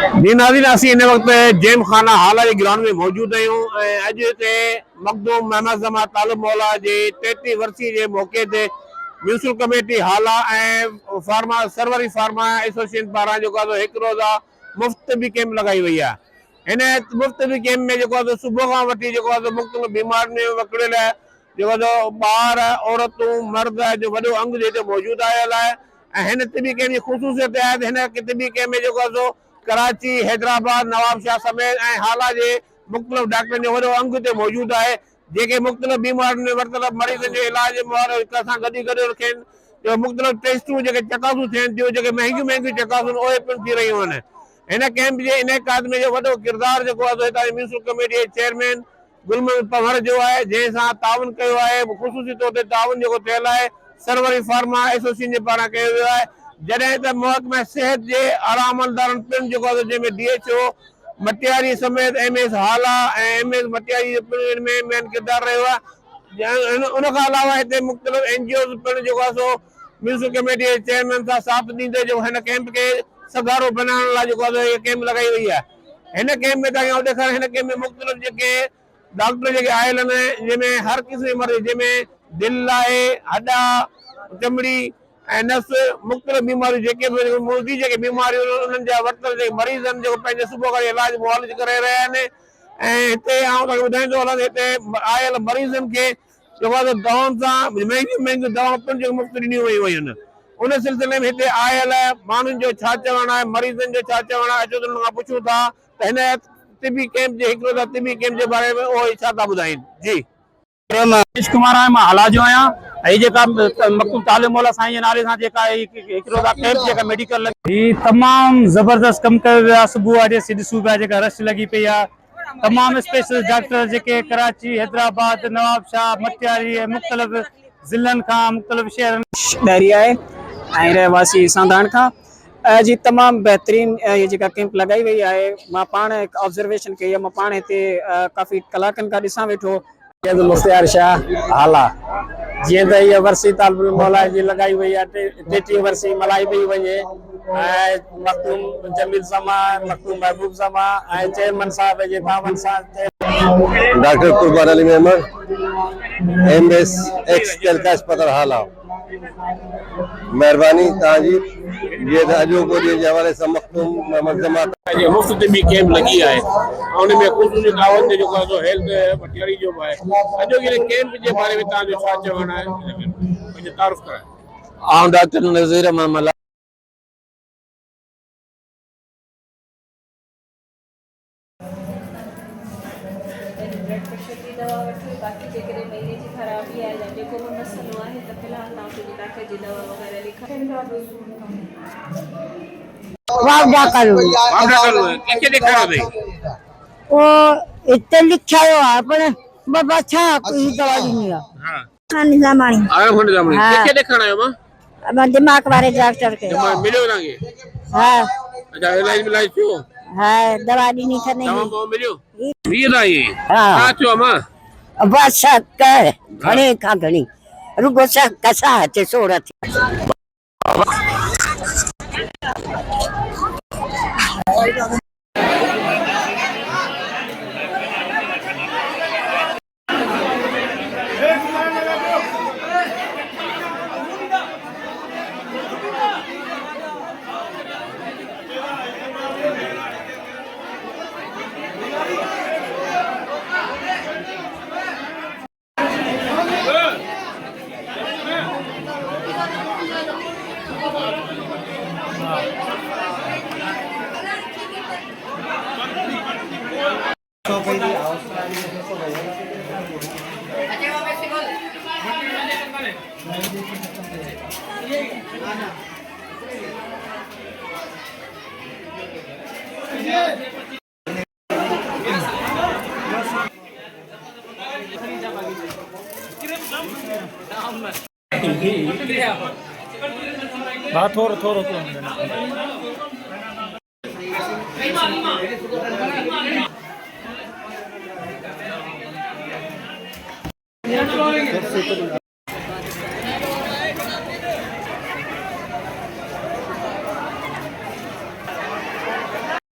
जी नाज़रीन, असीं इन वक्त जेम खाना हाला के ग्राउंड में मौजूद आहियूं। अॼु हिते मखदूम महमद ज़मा तालिब मौला जे 33 वर्सी के मौके ते म्यूनसिपल कमेटी हाला ऐं फार्मा सरवरी फार्मा एसोसिएशन पारां जेको आहे हिकु रोज़ा मुफ़्त भी कैंप लगाई वई आहे। हिन मुफ़्त भी कैंप में जेको आहे सुबुह खां वठी जेको आहे मुख़्तलिफ़ बीमारियुनि वकिड़ियल जेको ॿार औरतूं मर्द जो वॾो अंग हिते मौजूद आयल आहे। ऐं हिन तिबी कैंप जी ख़ुसूसियत आहे त हिन तिबी कैंप में जेको आहे कराची, हैदराबाद, नवाबशाह समेत ऐं हाला जे मुख़्तलिफ़ डॉक्टरनि जो वॾो अंग हिते मौजूद आहे, जेके मुख़्तलिफ़ बीमारियुनि में वरतल मरीज़नि जे इलाज सां गॾु गॾु रखनि मुख़्तलिफ़ टेस्टूं जेके चकासूं थियनि थियूं, जेके महांगियूं महांगियूं चकासूं उहे पिणु थी रहियूं आहिनि। हिन कैंप जे इनेकाद में जो वॾो किरदारु जेको आहे हितां जी म्यूनसिपल कमेटी जे चेयरमैन गुलमन पंवर जो आहे, जंहिंसां ताउन कयो आहे। ख़ुसूसी तौर ते ताउन जेको थियल आहे सरवरी फार्मा एसोसिएशन जे पारां कयो वियो आहे। जॾहिं त महकमा सिहत जे आला अमलदारनि पिणु जेको आहे जंहिंमें DHO मटियारी समेत MS हाला ऐं MS मटियारी में मेन किरदारु रहियो आहे। उन खां अलावा हिते मुख़्तलिफ़ NGOs पिणु जेको आहे सो म्यूनसिपल कमेटी जे चेयरमैन सां साथ ॾींदे जो हिन कैंप खे सधारो बनाइण लाइ जेको आहे इहा कैंप लॻाई वई आहे। हिन कैंप में तव्हांखे ॾेखारियो, हिन कैंप में मुख़्तलिफ़ जेके डॉक्टर जेके आयल आहिनि, जंहिंमें हर क़िस्म जी मरीज़, जंहिंमें दिलि आहे, हॾा, चमड़ी ऐं नस, मुख़्तलिफ़ बीमारियूं जेके बि मोदी जेके बीमारियूं उन्हनि जा वरतल जेके मरीज़ आहिनि जेको पंहिंजे सुबुह खां इलाज मुआलिज करे रहिया आहिनि। ऐं हिते आउं तव्हांखे ॿुधाईंदो हलां हिते आयल मरीज़नि खे जेको आहे दवाउनि सां महांगियूं महांगियूं दवाऊं पिणु जेको मुफ़्त ॾिनियूं वयूं आहिनि। उन सिलसिले में हिते आयल माण्हुनि जो छा चवणु आहे, मरीज़नि जो छा चवणु आहे, अचो त हुन खां पुछूं था त हिन तिबी कैंप जे हिकु रोज़ा तिबी कैंप जे बारे में उहो छा था ॿुधाइनि। जी रमेश कुमार है, मैं हाला जो आया मखदूम तालिब मौला साईं जे नाले सां जेका हिकु रोज़ा कैंप जेका मेडिकल लगी तमाम जबरदस्त कम कर विया। सुबुह अॼु ॾिसूं पिया जेका रश लगी पई आहे। तमाम स्पेशलिस्ट डॉक्टर जेके कराची, हैदराबाद, नवाबशाह, मटियारी ऐं मुख़्तलिफ़ ज़िलनि खां मुख़्तलिफ़ शहरनि ॾहरिया आहे ऐं रहवासी सांधाण खां जी तमाम बेहतरीन ये जेका कैंप लगाई वई है। मां पाण एक ऑब्जर्वेशन कई है, मां पाण हिते काफ़ी कलाकनि खां ॾिसां वेठो। मुख्तियार शाह हाला जीअं त इहा वर्सी तालिब मौला जी लगाई वई आहे, 33 वर्सी मल्हाई पई वञे। मखदूम जमील ज़मा, मखदूम महबूब ज़मा ऐं चेयरमैन साहब जे तावन सां डॉक्टर कुर्बान अली मेमन MS एक्स कैलका अस्पताल हाला। मेहरबानी तव्हांजी। ये अॼोको ॾींहं जे हवाले सां मखदूम महमद ज़मा मुफ़्त तिबी कैंप लगी आहे ऐं उन में ख़ुसूसी ताउन जो जेको आहे हेल्थ मटियारी जो आहे। अॼोके कैंप जे बारे में तव्हांजो छा चवणु आहे, पंहिंजो तारुफ़ करायो। आउं डॉक्टर नज़ीर अहमद ब्लड प्रेशर की दवा वठी, बाकी जेकॾहिं महीने जी ख़राबी आहे या जेको बि मसइलो आहे त फ़िलहाल तव्हां पंहिंजे डॉक्टर जी दवा वग़ैरह लिखायो। ओ इतने लिखा है पर बाबा अच्छा कोई दवा नहीं है। हां खानी जमानी आराम खंड जमानी के दिखाना है मां? अब दिमाग वाले डॉक्टर के मिलियो तव्हांखे? हां अच्छा इलाज थियो? हां दवा दी नहीं थने दवा मिलियो? ये रही हां छा थियो मां? बस कर घणे का घणी रुगो सा कसा ते सोरत थोरो थोरो